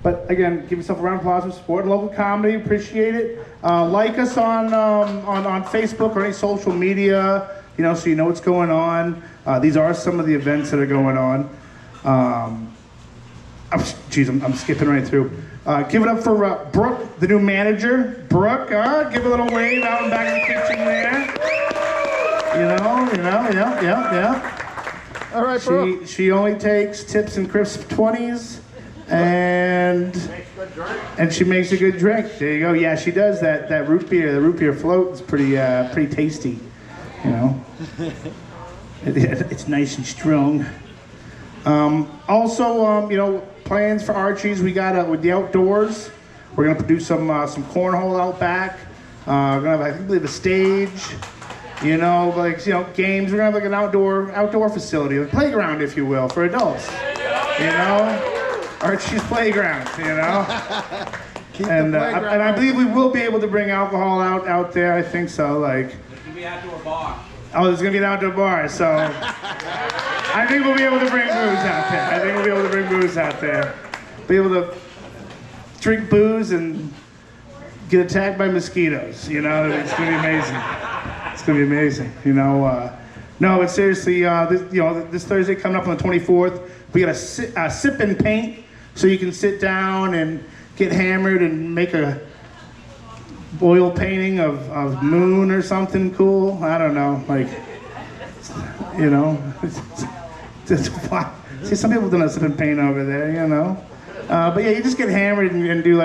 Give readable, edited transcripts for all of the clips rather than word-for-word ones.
But again, give yourself a round of applause for supporting local comedy. Appreciate it. Like us on Facebook or any social media, so you know what's going on. These are some of the events that are going on. I'm skipping right through. Give it up for Brooke, the new manager. Brooke, give a little wave out and back in the kitchen there. Yeah. All right, Brooke. She only takes tips and crisp 20s, and she makes a good drink. There you go. Yeah, she does that root beer. The root beer float is pretty tasty. It's nice and strong. Also, plans for Archie's. We got with the outdoors. We're gonna produce some cornhole out back. We're gonna have, I believe, a stage. Games. We're gonna have like an outdoor facility, a playground, if you will, for adults. Archie's playground. And I believe we will be able to bring alcohol out there. I think so. There's gonna be an outdoor bar. Oh, there's gonna be an outdoor bar. So I think we'll be able to bring booze out there. Be able to drink booze and get attacked by mosquitoes. It's gonna be amazing. It's gonna be amazing. No, but seriously, this Thursday coming up on the 24th, we got a sip and paint, so you can sit down and get hammered and make a oil painting of moon or something cool. I don't know, See, some people do a sip and paint over there, But yeah, you just get hammered and do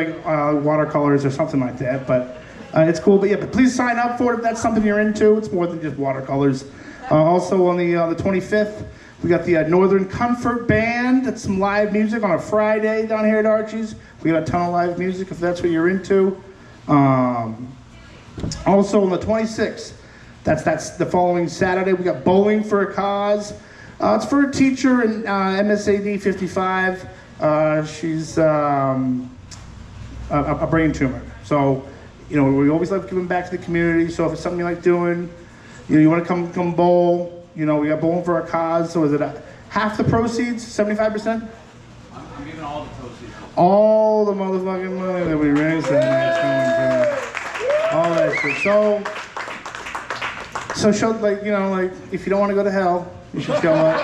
watercolors or something like that. But it's cool. But please sign up for it if that's something you're into. It's more than just watercolors. Also on the 25th, we got the Northern Comfort Band. That's some live music on a Friday down here at Archie's. We got a ton of live music if that's what you're into. Also on the 26th, that's the following Saturday, we got Bowling for a Cause. It's for a teacher in MSAD 55. She's a brain tumor. So, we always love giving back to the community. So if it's something you like doing, you want to come bowl. We got Bowling for a Cause. So is it half the proceeds, 75%? I'm giving all the proceeds. All the motherfucking money that we raised tonight is going to all that shit. So show if you don't want to go to hell, you should show up.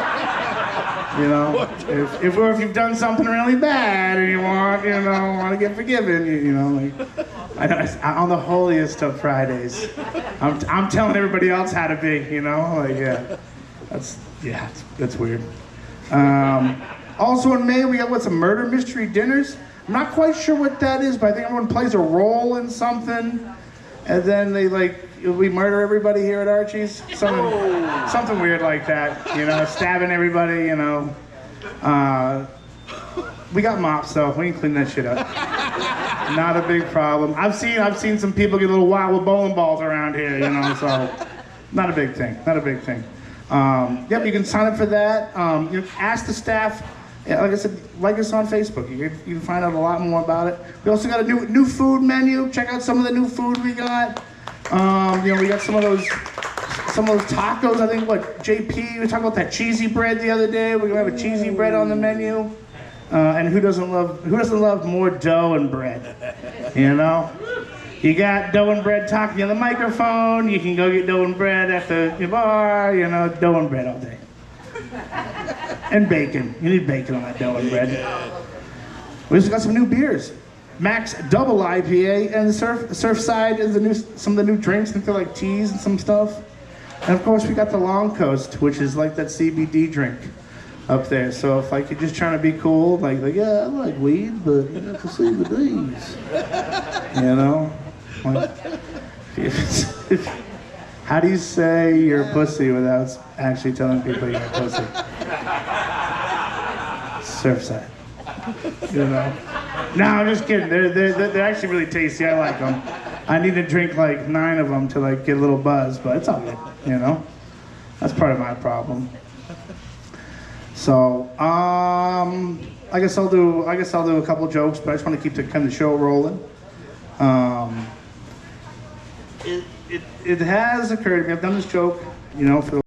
If you've done something really bad and you want to get forgiven, I know on the holiest of Fridays, I'm telling everybody else how to be, that's weird. Also in May, we got some murder mystery dinners. I'm not quite sure what that is, but I think everyone plays a role in something, and then we murder everybody here at Archie's. Something weird like that, stabbing everybody, We got mops though. We can clean that shit up. Not a big problem. I've seen some people get a little wild with bowling balls around here, so not a big thing. You can sign up for that. Ask the staff. Yeah, like I said, like us on Facebook. You can find out a lot more about it. We also got a new food menu. Check out some of the new food we got. We got some of those tacos. I think JP, we talked about that cheesy bread the other day. We're gonna have a cheesy bread on the menu. And who doesn't love more dough and bread? You got dough and bread talking on the microphone. You can go get dough and bread at the bar. Dough and bread all day. And bacon. You need bacon on that dough and bread. We also got some new beers. Max Double IPA and the Surfside is some of the new drinks. I think they're like teas and some stuff. And of course we got the Long Coast, which is like that CBD drink up there. So if you're just trying to be cool, yeah, I like weed, but for CBDs. How do you say you're a pussy without actually telling people you're a pussy? Surfside. No, I'm just kidding. They're actually really tasty. I like them. I need to drink 9 of them to get a little buzz, but it's all good. That's part of my problem. So, I guess I'll do a couple jokes, but I just want to keep the show rolling. It has occurred to me. I've done this joke, for